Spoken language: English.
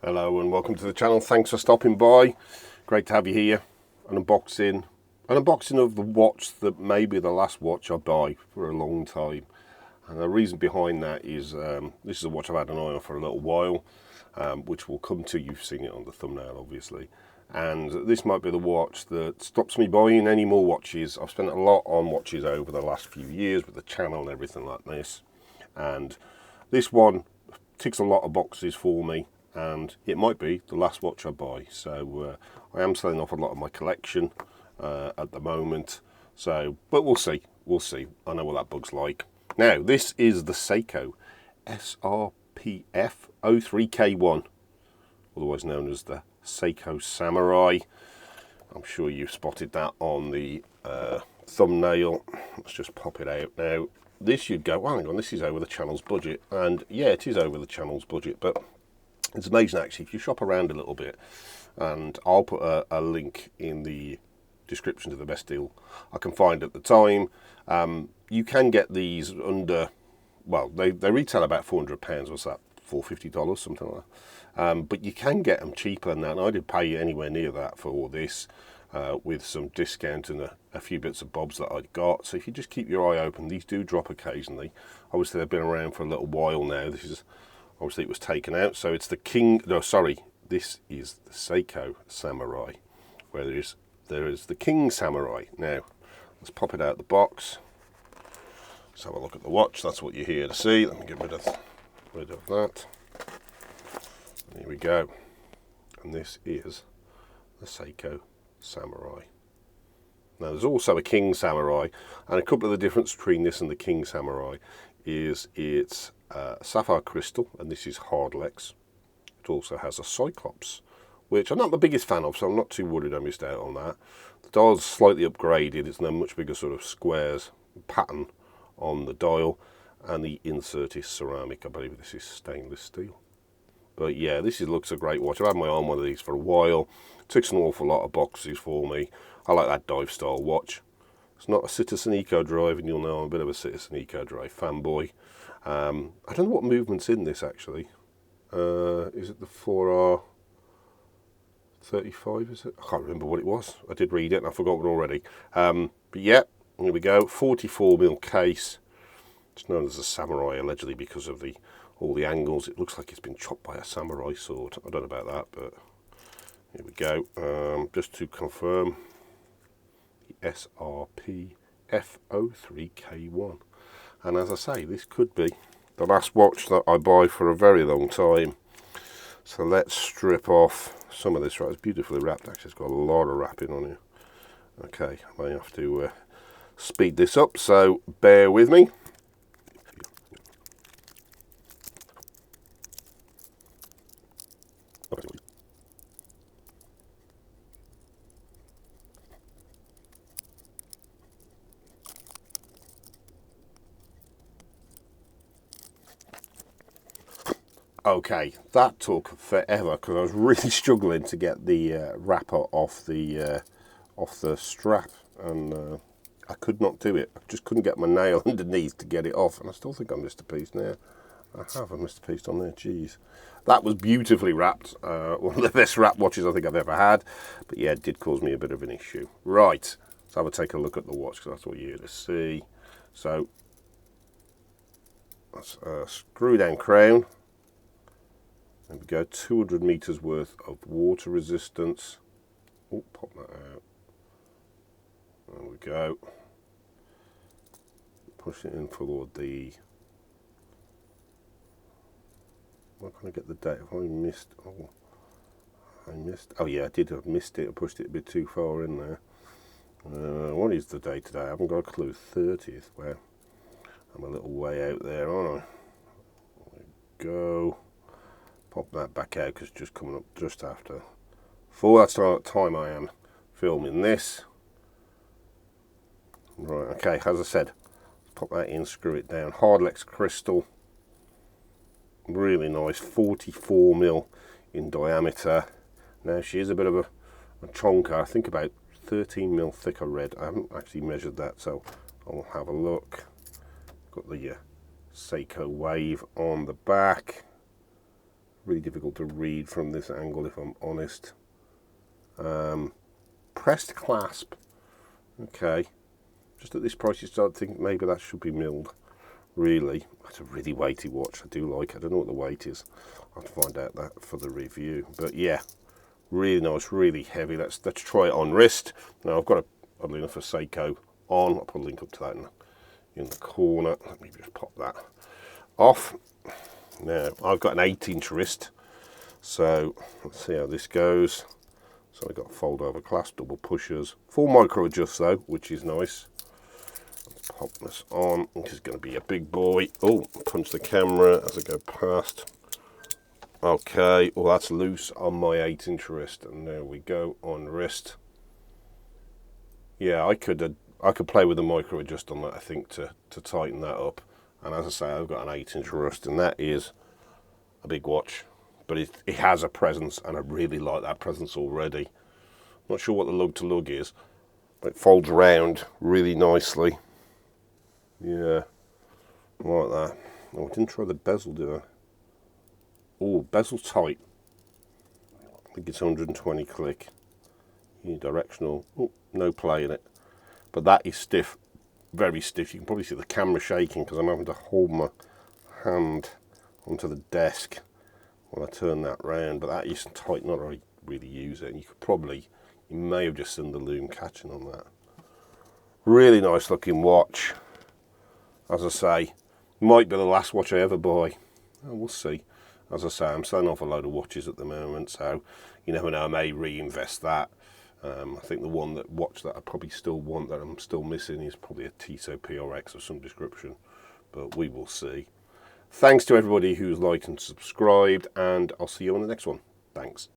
Hello and welcome to the channel. Thanks for stopping by. Great to have you here. An unboxing of the watch that may be the last watch I buy for a long time. And the reason behind that is this is a watch I've had an eye on for a little while, which will come to, you've seen it on the thumbnail obviously. And this might be the watch that stops me buying any more watches. I've spent a lot on watches over the last few years with the channel and everything like this. And this one ticks a lot of boxes for me. And it might be the last watch I buy, so I am selling off a lot of my collection at the moment, so but we'll see, I know what that bug's like. Now this is the Seiko SRPF03K1, otherwise known as the Seiko Samurai. I'm sure you've spotted that on the thumbnail. Let's just pop it out now. This you'd go, oh, hang on, this is over the channel's budget, and yeah, it is over the channel's budget, but it's amazing actually if you shop around a little bit, and I'll put a link in the description to the best deal I can find at the time. You can get these under, well, they retail about £400, what's that, $450, something like that. But you can get them cheaper than that, and I didn't pay anywhere near that for this, with some discount and a few bits of bobs that I'd got. So if you just keep your eye open, these do drop occasionally. Obviously they've been around for a little while now. This is obviously it was taken out, so it's the this is the Seiko Samurai, where there is the King Samurai. Now, let's pop it out of the box. Let's have a look at the watch. That's what you're here to see. Let me get rid of that. Here we go. And this is the Seiko Samurai. Now, there's also a King Samurai, and a couple of the difference between this and the King Samurai is it's sapphire crystal, and this is hardlex. It also has a cyclops, which I'm not the biggest fan of, so I'm not too worried I missed out on that. The dial's slightly upgraded. It's now much bigger sort of squares pattern on the dial, and the insert is ceramic. I believe this is stainless steel. But yeah, this looks a great watch. I've had my eye on one of these for a while. It ticks an awful lot of boxes for me. I like that dive style watch. It's not a Citizen Eco Drive, and you'll know I'm a bit of a Citizen Eco Drive fanboy. I don't know what movement's in this actually. Is it the 4R35? Is it? I can't remember what it was. I did read it and I've forgotten already. But yeah, here we go. 44mm case. It's known as a Samurai allegedly because of all the angles. It looks like it's been chopped by a samurai sword. I don't know about that, but here we go. Just to confirm, the SRPF03K1. And as I say, this could be the last watch that I buy for a very long time. So let's strip off some of this. Right, it's beautifully wrapped actually. It's got a lot of wrapping on here. Okay, I may have to speed this up, so bear with me. Okay, that took forever because I was really struggling to get the wrapper off the strap, and I could not do it. I just couldn't get my nail underneath to get it off, and I still think I missed a piece now. I missed a piece on there. Jeez, that was beautifully wrapped. One of the best wrap watches I think I've ever had. But yeah, it did cause me a bit of an issue. Right, let's have a take a look at the watch because that's what you're here to see. So that's a screw down crown. There we go, 200 meters worth of water resistance. Oh, pop that out. There we go. Push it in for the. Why can't I get the date? Have I missed? Oh, I missed. Oh yeah, I did. I've missed it. I pushed it a bit too far in there. What is the date today? I haven't got a clue. 30th. Well, I'm a little way out there, aren't I? There we go. Pop that back out because it's just coming up just after 4. That's the time I am filming this. Right, okay, as I said, pop that in, screw it down. Hardlex crystal, really nice, 44mm in diameter. Now she is a bit of a chonker, I think about 13mm thicker red. I haven't actually measured that, so I'll have a look. Got the Seiko Wave on the back. really difficult to read from this angle, if I'm honest. Pressed clasp. Okay. Just at this price, you start thinking maybe that should be milled. Really, that's a really weighty watch. I do like it. I don't know what the weight is. I'll have to find out that for the review. But yeah, really nice, really heavy. Let's try it on wrist. Now I've got a link for Seiko on. I'll put a link up to that in the corner. Let me just pop that off. Now I've got an 8-inch wrist, so let's see how this goes. So I've got fold over clasp, double pushers, full micro adjust though, which is nice. Let's pop this on. This is going to be a big boy. Oh, punch the camera as I go past. Okay, well that's loose on my 8-inch wrist, and there we go on wrist. Yeah, I could play with the micro adjust on that, I think, to tighten that up. And as I say, I've got an 8-inch wrist, and that is a big watch, but it has a presence, and I really like that presence already. Not sure what the lug to lug is, but it folds around really nicely. Yeah, I like that. Oh, I didn't try the bezel, did I? Oh, bezel tight. I think it's 120 click. Unidirectional. Oh, no play in it. But that is stiff, very stiff. You can probably see the camera shaking because I'm having to hold my hand onto the desk when I turn that round. But that is tight, not really use it. And you may have just seen the loom catching on that. Really nice looking watch. As I say, might be the last watch I ever buy. Oh, we'll see. As I say, I'm selling off a load of watches at the moment, so you never know, I may reinvest that. I think the watch that I probably still want, that I'm still missing, is probably a Tissot PRX of some description, but we will see. Thanks to everybody who's liked and subscribed, and I'll see you on the next one. Thanks.